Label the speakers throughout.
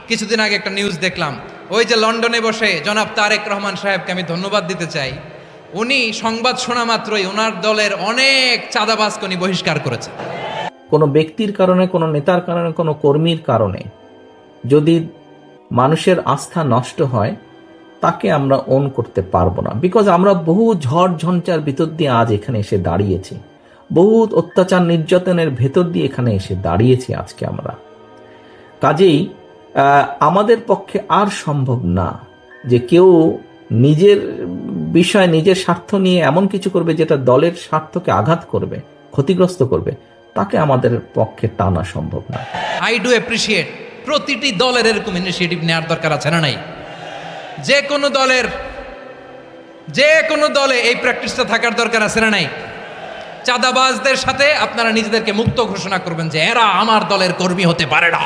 Speaker 1: কিছুদিন আগে একটা নিউজ দেখলাম, ওই যে লন্ডনে বসে জনাব তারেক রহমান সাহেবকে আমি ধন্যবাদ দিতে চাই, উনি সংবাদ শোনা মাত্রই ওনার দলের অনেক চাঁদাবাজকে উনি বহিষ্কার করেছে।
Speaker 2: কোনো ব্যক্তির কারণে, কোনো নেতার কারণে, কোনো কর্মীর কারণে যদি মানুষের আস্থা নষ্ট হয়, তাকে আমরা ওন করতে পারবো না। বিকজ আমরা বহু ঝড় ঝঞ্ঝার ভিতর দিয়ে আজ এখানে এসে দাঁড়িয়েছি, বহু অত্যাচার নির্যাতনের ভেতর দিয়ে এখানে এসে দাঁড়িয়েছি আজকে আমরা। কাজেই আমাদের পক্ষে আর সম্ভব না যে কেউ নিজের বিষয়, নিজের স্বার্থ নিয়ে এমন কিছু করবে যেটা দলের স্বার্থকে আঘাত করবে, ক্ষতিগ্রস্ত করবে। তাকে আমাদের পক্ষে টানা সম্ভব না।
Speaker 1: আই ডু অ্যাপ্রিসিয়েট প্রতিটি দলের এরকম ইনিশিয়েটিভ নেওয়ার দরকার আছে না নাই? যে কোনো দলে এই প্র্যাকটিসটা থাকার দরকার আছে না নাই? চাঁদাবাজদের সাথে আপনারা নিজেদেরকে মুক্ত ঘোষণা করবেন যে এরা আমার দলের কর্মী হতে পারে না।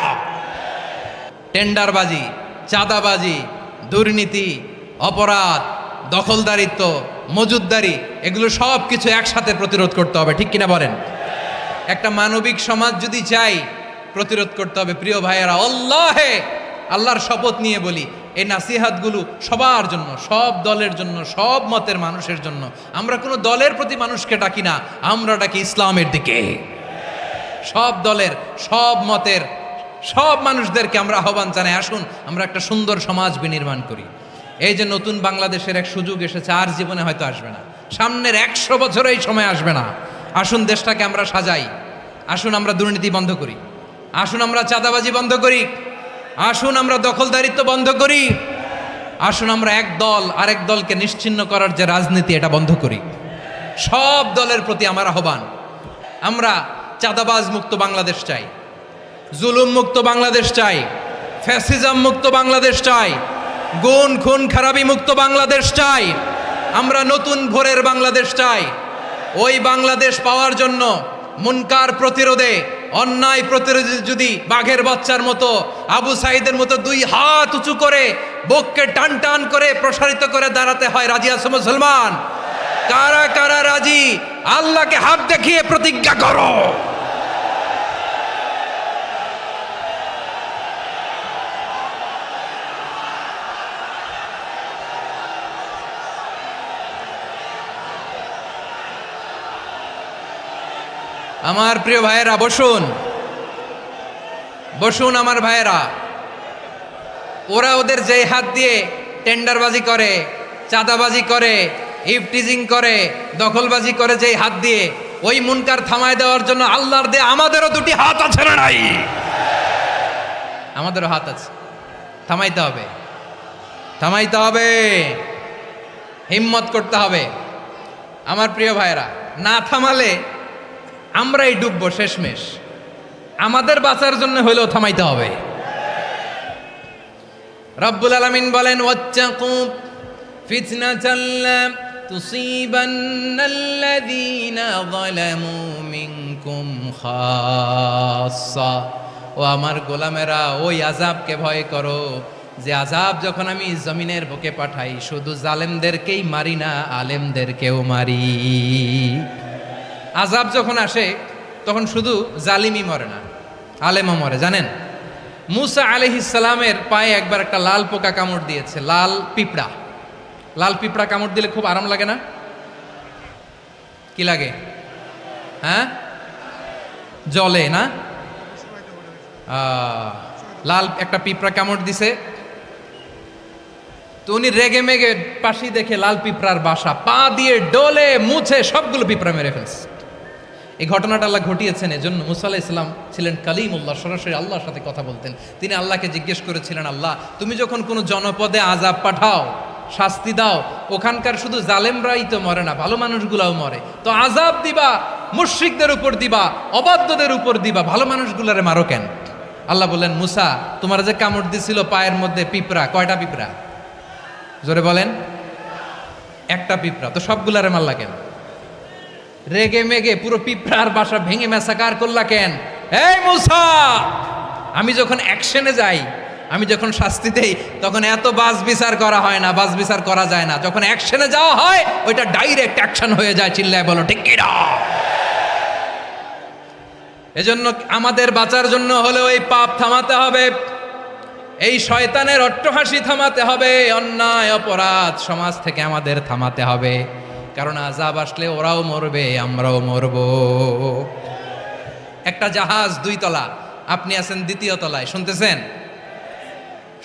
Speaker 1: টেন্ডারবাজি, চাঁদাবাজি, দুর্নীতি, অপরাধ, দখলদারিত্ব, মজুদদারি, এগুলো সব কিছু একসাথে প্রতিরোধ করতে হবে, ঠিক কিনা বলেন? একটা মানবিক সমাজ যদি চাই, প্রতিরোধ করতে হবে। প্রিয় ভাইয়েরা, আল্লাহর শপথ নিয়ে বলি, এই নাসিহাতগুলো সবার জন্য, সব দলের জন্য, সব মতের মানুষের জন্য। আমরা কোনো দলের প্রতি মানুষকে ডাকি না, আমরা ডাকি ইসলামের দিকে। সব দলের, সব মতের, সব মানুষদেরকে আমরা আহ্বান জানাই, আসুন আমরা একটা সুন্দর সমাজ বিনির্মাণ করি। এই যে নতুন বাংলাদেশের এক সুযোগ এসেছে, আর জীবনে হয়তো আসবে না, সামনের 100 বছর এই সময় আসবে না। আসুন দেশটাকে আমরা সাজাই, আসুন আমরা দুর্নীতি বন্ধ করি, আসুন আমরা চাঁদাবাজি বন্ধ করি, আসুন আমরা দখলদারিত্ব বন্ধ করি, আসুন আমরা এক দল আরেক দলকে নিশ্চিহ্ন করার যে রাজনীতি, এটা বন্ধ করি। সব দলের প্রতি আমার আহ্বান, আমরা চাঁদাবাজ মুক্ত বাংলাদেশ চাই, জুলুম মুক্ত বাংলাদেশ চাই, ফ্যাসিজম মুক্ত বাংলাদেশ চাই, গুণ খুন খারাপি মুক্ত বাংলাদেশ চাই, আমরা নতুন ভোরের বাংলাদেশ চাই। ওই বাংলাদেশ পাওয়ার জন্য মুনকার প্রতিরোধে, অন্যায় প্রতিরোধে যদি বাঘের বাচ্চার মতো, আবু সাইদের মতো 2 হাত উঁচু করে, বুককে টান টান করে প্রসারিত করে দাঁড়াতে হয়, রাজি আছো মুসলমান? কারা কারা রাজি? আল্লাহকে হাত দেখিয়ে প্রতিজ্ঞা করো। আমার প্রিয় ভাইয়েরা, বসুন বসুন আমার ভাইয়েরা। ওরা ওদের যেই হাত দিয়ে টেন্ডারবাজি করে, চাঁদাবাজি করে, ইফটিজিং করে, দখলবাজি করে, যেই হাত দিয়ে, ওই মুনকার থামায় দেওয়ার জন্য আল্লাহর দে আমাদেরও 2টি হাত আছে না নাই? আমাদেরও হাত আছে, থামাইতে হবে, থামাইতে হবে, হিম্মত করতে হবে। আমার প্রিয় ভাইয়েরা, না থামালে আমরাই ডুববো শেষমেশ। আমাদের বাঁচার জন্য হইলেও থামাইতে হবে। রব্বুল আলামিন বলেন, ওয়াত্তাকু ফিতনাতাল লা তুসিবান্নাল্লাযীনা যালামু মিনকুম খাসসা। ও আমার গোলামেরা, ওই আযাবকে ভয় করো যে আযাব যখন আমি জমিনের বুকে পাঠাই, শুধু জালেমদেরকেই মারি না, আলেমদেরকেও মারি। আযাব যখন আসে তখন শুধু জালিমই মরে না, আলেমও মরে। জানেন, মুসা আলাইহিস সালামের পায়ে একবার একটা লাল পোকা কামড় দিয়েছে, লাল পিঁপড়া। লাল পিঁপড়া কামড় দিলে খুব আরাম লাগে না? কি লাগে? হ্যাঁ, জলে না? লাল একটা পিঁপড়া কামড় দিছে, তো উনি রেগে মেগে পাশি দেখে লাল পিঁপড়ার বাসা, পা দিয়ে ডলে মুছে সবগুলো পিঁপড়া মেরে ফেলছে। এই ঘটনাটা আল্লাহ ঘটিয়েছেন এজন্য। মুসা আলাইহিস সালাম ছিলেন কালিমুল্লাহ, সরাসরি আল্লাহর সাথে কথা বলতেন। তিনি আল্লাহকে জিজ্ঞেস করেছিলেন, আল্লাহ তুমি যখন কোনো জনপদে আযাব পাঠাও, শাস্তি দাও, ওখানকার শুধু জালেমরাই তো মরে না, ভালো মানুষগুলাও মরে, তো আযাব দিবা মুশরিকদের উপর দিবা, অবাধ্যদের উপর দিবা, ভালো মানুষগুলারে মারো কেন? আল্লাহ বললেন, মুসা তোমার যে কামড় দিছিল পায়ের মধ্যে পিঁপড়া, কয়টা পিঁপড়া? জোরে বলেন। একটা পিঁপড়া, তো সবগুলারে মারলা কেন? রেগে মেগে পুরো পিঁপড়ার বাসা ভেঙে ম্যাসাকার করলা কেন? এই মুসা, আমি যখন অ্যাকশনে যাই, আমি যখন শাস্তি দেই, তখন এত বাস বিচার করা হয় না, বাস বিচার করা যায় না। যখন অ্যাকশনে যাওয়া হয়, ওইটা ডাইরেক্ট অ্যাকশন হয়ে যায়। চিল্লায় বলো ঠিক কি না? এজন্য আমাদের বাঁচার জন্য হলেও এই পাপ থামাতে হবে, এই শয়তানের অট্টহাসি থামাতে হবে, অন্যায় অপরাধ সমাজ থেকে আমাদের থামাতে হবে, কারণ আযাব আসলে ওরাও মরবে, আমরাও মরব। একটা জাহাজ 2 তলা, আপনি আছেন 2য় তলায়, শুনতেছেন?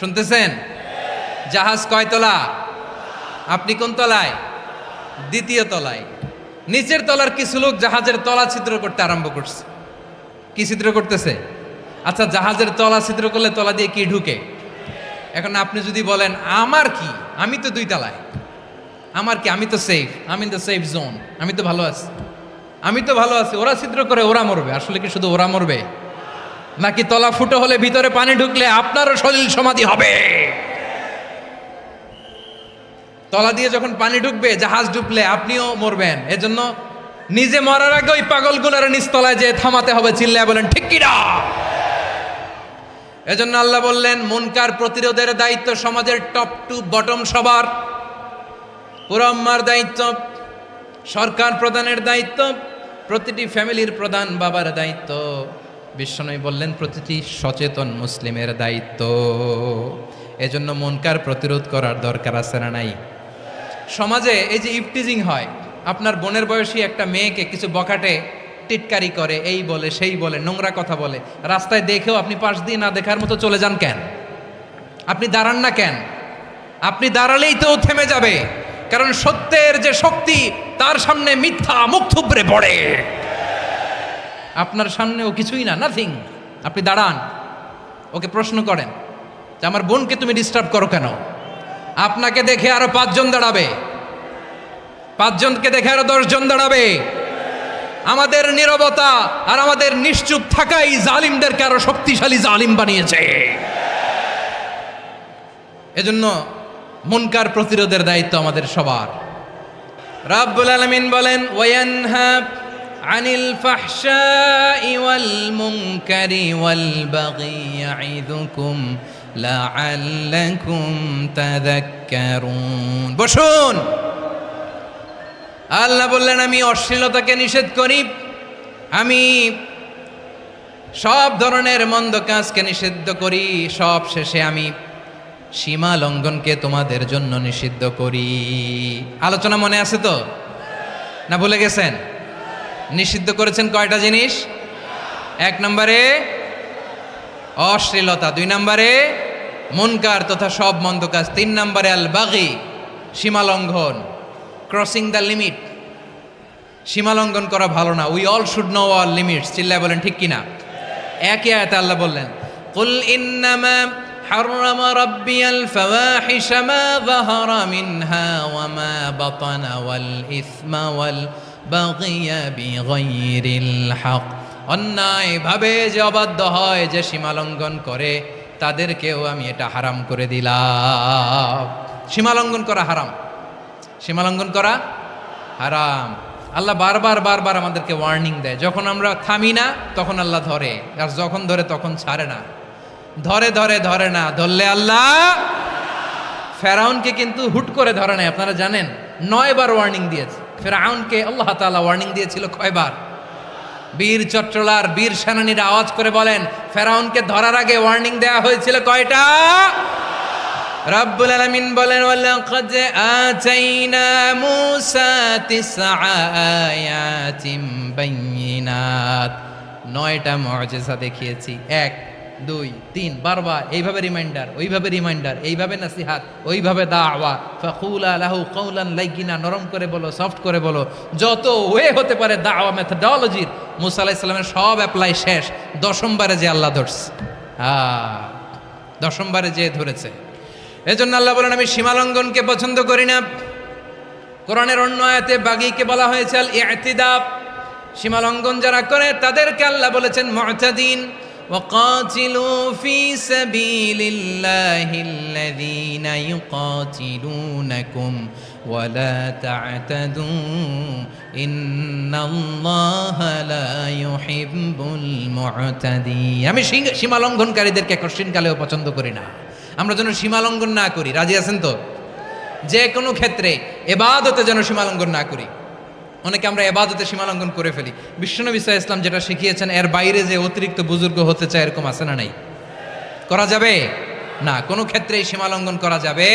Speaker 1: শুনতেছেন? জাহাজ কয় তলা? আপনি কোন তলায়? 2য় তলায়। নিচের তলার কিছু লোক জাহাজের তলা ছিদ্র করতে আরম্ভ করছে। কি ছিদ্র করতেছে? আচ্ছা, জাহাজের তলা ছিদ্র করলে তলা দিয়ে কি ঢুকে? এখন আপনি যদি বলেন আমার কি, আমি তো 2 তলায়, আমার কি, আমি তো সেফ, আমি ইন দ্য সেফ জোন, আমি তো ভালো আছি, আমি তো ভালো আছি, ওরা ছিদ্র করে ওরা মরবে। আসলে কি শুধু ওরা মরবে, নাকি তলা ফুটো হলে ভিতরে পানি ঢুকলে আপনারও সলিল সমাধি হবে? তলা দিয়ে যখন পানি ঢুকবে, জাহাজ ডুবলে আপনিও মরবেন। এজন্য নিজে মরার আগে ওই পাগলগুলোর নিচতলায় যে থামাতে হবে, চিল্লায় বলেন ঠিক কিনা? এজন্য আল্লাহ বললেন মুনকার প্রতিরোধের দায়িত্ব সমাজের টপ টু বটম সবার। পুরো আম্মার দায়িত্ব, সরকার প্রধানের দায়িত্ব, প্রতিটি ফ্যামিলির প্রধান বাবার দায়িত্ব, বিশ্বনবী বললেন প্রতিটি সচেতন মুসলিমের দায়িত্ব। এজন্য মুনকার প্রতিরোধ করার দরকার আছে না নাই? সমাজে এই যে ইফটিজিং হয়, আপনার বোনের বয়সী একটা মেয়েকে কিছু বখাটে টিটকারি করে, এই বলে সেই বলে, নোংরা কথা বলে, রাস্তায় দেখেও আপনি পাশ দিয়ে না দেখার মতো চলে যান কেন? আপনি দাঁড়ান না কেন? আপনি দাঁড়ালেই তো থেমে যাবে, কারণ সত্যের যে শক্তি তার সামনে মিথ্যা মুখ থুবড়ে পড়ে। আপনার সামনে ও কিছুই না, নাথিং। আপনি দাঁড়ান, ওকে প্রশ্ন করেন যে আমার বোনকে তুমি ডিস্টার্ব করো কেন? আপনাকে দেখে আরো 5 জন দাঁড়াবে, 5 জনকে দেখে আরো 10 জন দাঁড়াবে। আমাদের নীরবতা আর আমাদের নিশ্চুপ থাকাই জালিমদেরকে আরো শক্তিশালী জালিম বানিয়েছে। এজন্য মুনকার প্রতিরোধের দায়িত্ব আমাদের সবার। রাব্বুল আলামিন বলেন ওয়ায়ানহা আনিল ফাহশাই ওয়াল মুনকারি ওয়াল বাগি ইয়াইদুকুম লাআল্লাকুম তাযাক্কারুন। বসুন। আল্লাহ বললেন আমি অশ্লীলতাকে নিষেধ করি, আমি সব ধরনের মন্দ কাজকে নিষিদ্ধ করি, সব শেষে আমি সীমা লঙ্ঘনকে তোমাদের জন্য নিষিদ্ধ করি। আলোচনা মনে আছে তো, না ভুলে গেছেন? নিষিদ্ধ করেছেন কয়টা জিনিস? 1 নম্বরে অশ্লীলতা, 2 নম্বরে মুনকার তথা সব মন্দ কাজ, 3 নম্বরে আল বাগি সীমা লঙ্ঘন, ক্রসিং দ্য লিমিট। সীমা লঙ্ঘন করা ভালো না। We all should know our limits. চিল্লায় বলেন ঠিক কিনা? একই আয়াতে আল্লাহ বললেন কুল ইন্নামা حرم ربي الفواحش ما ظهر منها وما بطن والإثم والبغي بغير الحق। অন্যায় ভাবে যে অবাধ্য হয়, যে সীমা লঙ্ঘন করে, তাদেরকেও আমি এটা হারাম করে দিলাম। সীমা লঙ্ঘন করা হারাম, সীমা লঙ্ঘন করা হারাম। আল্লাহ বারবার বারবার আমাদেরকে ওয়ার্নিং দেয়। যখন আমরা থামি না তখন আল্লাহ ধরে, আর যখন ধরে তখন ছাড়ে না। ধরে ধরে ধরে না, ধরলে আল্লাহ। ফেরাউনকে কিন্তু হুট করে ধরে নাই, আপনারা জানেন 9 বার ওয়ার্নিং দিয়েছে। ফেরাউনকে আল্লাহ তাআলা ওয়ার্নিং দিয়েছিল কয়বার? বীর চট্টলার বীর সেনানীরা আওয়াজ করে বলেন ফেরাউনকে ধরার আগে ওয়ার্নিং দেওয়া হয়েছিল কয়টা? রব্বুল আলামিন বলেন ওয়ালাকাদ আতাইনা মূসা 9 আয়াতিন বাইয়িনাত, 9টা মুআজিজা দেখিয়েছি। 1 2 3 বারবার এইভাবে রিমাইন্ডার, ওইভাবে রিমাইন্ডার, এইভাবে নসিহাত, ওইভাবে দাওয়া। ফাকুলা লাহু কাওলান লাইয়িনা, নরম করে বলো, সফট করে বলো, যত ওয়ে হতে পারে দাওয়া মেথডোলজির মুসা আলাইহিস সালামের সব অ্যাপ্লাই শেষ। 10ম বারে যে আল্লাহ ধরছে, 10ম বারে যে ধরেছে। এজন্য আল্লাহ বলেন আমি সীমালঙ্ঘনকে পছন্দ করি না। কোরআনের অন্য আয়াতে বাগীকে বলা হয়েছে আল ইতিদা, সীমালঙ্ঘন যারা করে তাদেরকে আল্লাহ বলেছেন মুতাদিন। وقاتلوا في سبيل الله الذين يقاتلونكم ولا تعتدوا إن الله لا يحب المعتدين। আমি সীমা লঙ্ঘনকারীদেরকে কোশ্চিনকালেও পছন্দ করি না। আমরা যেন সীমা লঙ্ঘন না করি, রাজি আছেন তো? যে কোনো ক্ষেত্রে ইবাদতে যেন সীমা লঙ্ঘন না করি। অনেকে আমরা ইবাদতে সীমা লঙ্ঘন করে ফেলি। বিশ্বনবী সাল্লাল্লাহু আলাইহি ওয়াসাল্লাম যেটা শিখিয়েছেন এর বাইরে যে অতিরিক্ত বুজুর্গ হতে চায়, এরকম আছে না নাই? করা যাবে? না, কোনো ক্ষেত্রেই সীমা লঙ্ঘন করা যাবে,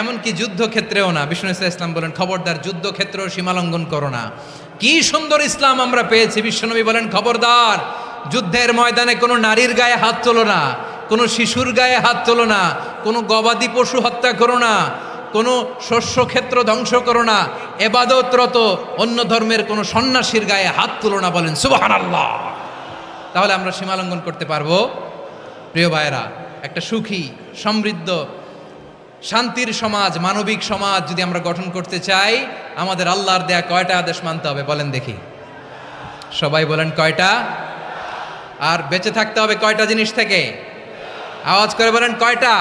Speaker 1: এমনকি যুদ্ধক্ষেত্রেও না। বিষ্ণু ইসলাম বলেন, খবরদার যুদ্ধক্ষেত্রেও সীমা লঙ্ঘন করো না। কি সুন্দর ইসলাম আমরা পেয়েছি। বিশ্বনবী বলেন, খবরদার যুদ্ধের ময়দানে কোনো নারীর গায়ে হাত তোলো না, কোনো শিশুর গায়ে হাত তোলো না, কোনো গবাদি পশু হত্যা করো না, কোনো শস্যক্ষেত্র ধ্বংস করো না, এবাদতরত অন্য ধর্মের কোনো সন্ন্যাসীর গায়ে হাত তোলো না। বলেন সুবহানাল্লাহ। তাহলে আমরা সীমা লঙ্ঘন করতে পারবো? প্রিয় ভাইয়েরা, একটা সুখী, সমৃদ্ধ, শান্তির সমাজ, মানবিক সমাজ যদি আমরা গঠন করতে চাই, আমাদের আল্লাহর দেয়া কয়টা আদেশ মানতে হবে বলেন দেখি? সবাই বলেন কয়টা? আর বেঁচে থাকতে হবে কয়টা জিনিস থেকে? আওয়াজ করে বলেন কয়টা?